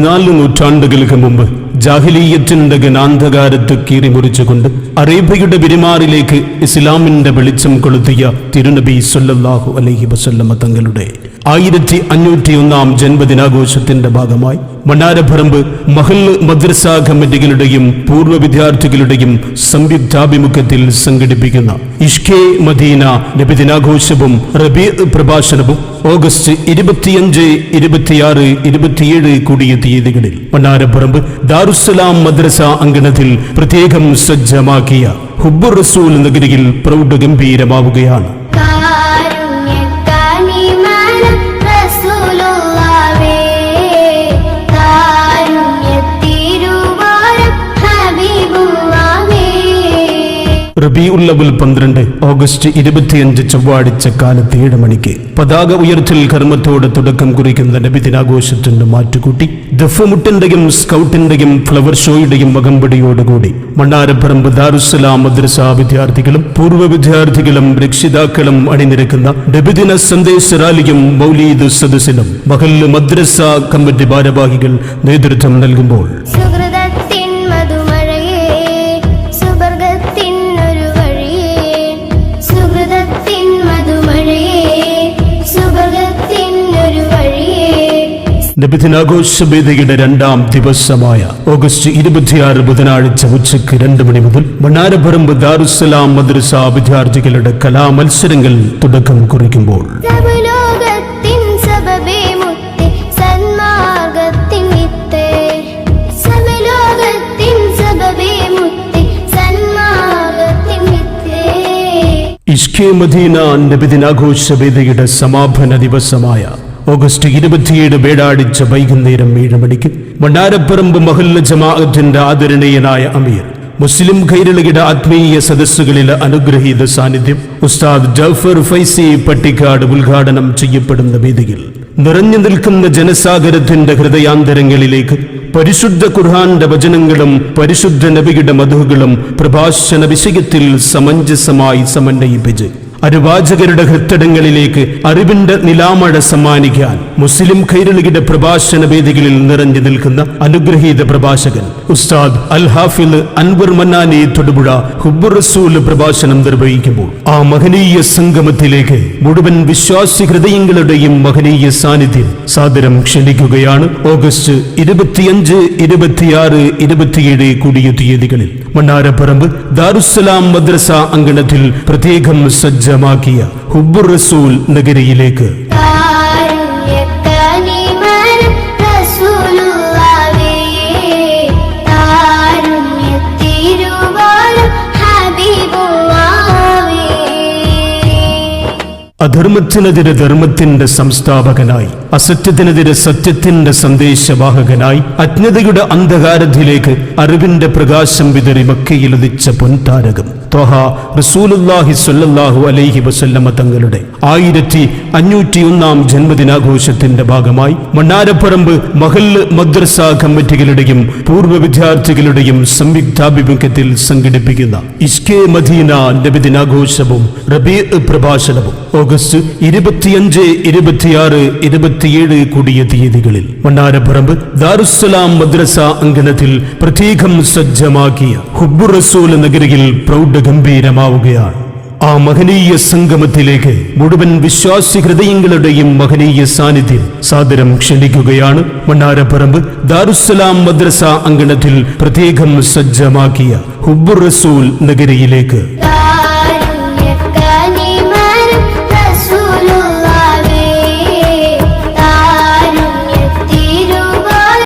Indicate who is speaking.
Speaker 1: 14 നൂറ്റാണ്ടുകൾക്ക് മുമ്പ് ജാഹിലിയ്യത്തിന്റെ ഗനാന്ധകാരത്ത് കീറിമുറിച്ചുകൊണ്ട് അറേബ്യയുടെ പെരുമാറിലേക്ക് ഇസ്ലാമിന്റെ വെളിച്ചം കൊളുത്തിയ തിരുനബി സല്ലല്ലാഹു അലൈഹി വസല്ലമ തങ്ങളുടെ 1501 ജന്മദിനാഘോഷത്തിന്റെ ഭാഗമായി മണ്ണാരപ്പറമ്പ് മഹല്ല് മദ്രസ കമ്മിറ്റികളുടെയും പൂർവ്വ വിദ്യാർത്ഥികളുടെയും സംയുക്താഭിമുഖ്യത്തിൽ സംഘടിപ്പിക്കുന്ന ഇഷ്കെ മദീന നബിദിനാഘോഷവും റബീഉ പ്രഭാഷണവും ഓഗസ്റ്റ് 25, 26, 27 കൂടിയ തീയതികളിൽ മണ്ണാരപ്പറമ്പ് ദാറുസ്സലാം മദ്രസ അങ്കണത്തിൽ പ്രത്യേകം സജ്ജമാക്കിയ ഹുബ്ബുർ റസൂൽ നഗരിയിൽ പ്രൗഢഗംഭീരമാവുകയാണ്. റബീഉൽ അവ്വൽ 12 ഓഗസ്റ്റ് 25 ചൊവ്വാഴ്ച കാലത്ത് 7 മണിക്ക് പതാക ഉയർത്തൽ കർമ്മത്തോടെ തുടക്കം കുറിക്കുന്ന നബിദിനാഘോഷത്തിന് മാറ്റുകൂട്ടി ദഫ്മുട്ടിന്റെയും സ്കൗട്ടിന്റെയും ഫ്ലവർ ഷോയുടെയും അകമ്പടിയോടുകൂടി മണ്ണാരപ്പറമ്പ് ദാറുസ്സലാം മദ്രസ വിദ്യാർത്ഥികളും പൂർവ്വ വിദ്യാർത്ഥികളും രക്ഷിതാക്കളും അണിനിരക്കുന്ന നബിദിന സന്ദേശ റാലിയും മൗലീദ് സദസ്സിനും മഹല്ല് മദ്രസ കമ്മിറ്റി ഭാരവാഹികൾ നേതൃത്വം നൽകുമ്പോൾ നബിദിനാഘോഷവേദിയുടെ 2ാം ദിവസമായ ഓഗസ്റ്റ് 26 ബുധനാഴ്ച ഉച്ചയ്ക്ക് 2 മണി മുതൽ മണ്ണാരപ്പറമ്പ് ദാറുസ്സലാം മദ്രസ വിദ്യാർത്ഥികളുടെ കലാമത്സരങ്ങൾ തുടക്കം കുറിക്കുമ്പോൾ ഇഷ്കെ മദീന നബിദിനാഘോഷവേദിയുടെ സമാപന ദിവസമായ ഓഗസ്റ്റ് 27 വേടാടിച്ച വൈകുന്നേരം 7 മണിക്ക് മണ്ണാരപ്പറമ്പ് മഹല്ല് ജമാഅത്തിന്റെ ആദരണീയനായ അമീർ മുസ്ലിം ഖൈരളിയുടെ ആത്മീയ സദസ്സുകളിലെ അനുഗ്രഹീത സാന്നിധ്യം ഉസ്താദ് ജഅഫർ ഫൈസി പട്ടിക്കാട് ഉദ്ഘാടനം ചെയ്യപ്പെടുന്ന വേദിയിൽ നിറഞ്ഞു നിൽക്കുന്ന ജനസാഗരത്തിന്റെ ഹൃദയാന്തരങ്ങളിലേക്ക് പരിശുദ്ധ ഖുർആന്റെ വചനങ്ങളും പരിശുദ്ധ നബിയുടെ മദ്ഹുകളും പ്രഭാഷണ വിഷയത്തിൽ സമഞ്ജസമായി സമന്വയിപ്പിച്ച് അനുവാചകരുടെ ഹൃത്തടങ്ങളിലേക്ക് അറിവിന്റെ നിലാമഴ സമ്മാനിക്കാൻ മുസ്ലിം ഖൈരളിയുടെ പ്രഭാഷണ വേദികളിൽ നിറഞ്ഞു നിൽക്കുന്ന അനുഗ്രഹീത പ്രഭാഷകൻ ഉസ്താദ് അൽ ഹാഫിദ് അൻവർ മന്നാനി തൊടുപുഴ ഹുബ്ബുർ റസൂൽ പ്രഭാഷണം നിർവഹിക്കുമ്പോൾ ആ മഹനീയ സംഗമത്തിലേക്ക് മുഴുവൻ വിശ്വാസി ഹൃദയങ്ങളുടെയും മഹനീയ സാന്നിധ്യം സാദരം ക്ഷണിക്കുകയാണ്. ഓഗസ്റ്റ് 25, 26, 27 കൂടിയ തീയതികളിൽ മണ്ണാരപ്പറമ്പ് ദാറുസ്സലാം മദ്രസ അങ്കണത്തിൽ പ്രത്യേകം സജ്ജമാക്കിയ ഹുബ്ബുർ റസൂൽ നഗരിയിലേക്ക് അധർമ്മത്തിനെതിരെ ധർമ്മത്തിന്റെ സംസ്ഥാപകനായി, അസത്യത്തിനെതിരെ സത്യത്തിന്റെ സന്ദേശവാഹകനായി, അജ്ഞതയുടെ അന്ധകാരത്തിലേക്ക് അറിവിന്റെ പ്രകാശം വിതറി മക്കയിലുദിച്ച പൊൻതാരകം ത്വഹ റസൂലുള്ളാഹി സ്വല്ലല്ലാഹു അലൈഹി വസല്ലമ തങ്ങളുടെ 1501 ജന്മദിനാഘോഷത്തിന്റെ ഭാഗമായി മണ്ണാരപ്പറമ്പ് മഹല്ല് മദ്രസ കമ്മിറ്റികളുടെയും പൂർവ്വ വിദ്യാർത്ഥികളുടെയും സംയുക്താഭിമുഖ്യത്തിൽ സംഘടിപ്പിക്കുന്ന ഇഷ്കെ മദീന നബിദിനാഘോഷവും റബീഉ പ്രഭാഷണവും ഓഗസ്റ്റ് 25, 26, 27 കൂടിയ തീയതികളിൽ മണ്ണാരപ്പറമ്പ് ദാറുസ്സലാം മദ്രസ അങ്കണത്തിൽ പ്രത്യേകം സജ്ജമാക്കിയ ഹുബ്ബുർ റസൂൽ നഗരിയിൽ പ്രൗഢഗംഭീരമാവുകയാണ്. ആ മഹനീയ സംഗമത്തിലേക്ക് മുഴുവൻ വിശ്വാസി ഹൃദയങ്ങളുടെയും മഹനീയ സാന്നിധ്യം സാദരം ക്ഷണിക്കുകയാണ്. മണ്ണാരപ്പറമ്പ് ദാറുസ്സലാം മദ്രസ അങ്കണത്തിൽ പ്രത്യേകം സജ്ജമാക്കിയ ഹുബ്ബുർ റസൂൽ നഗരിയിലേക്ക്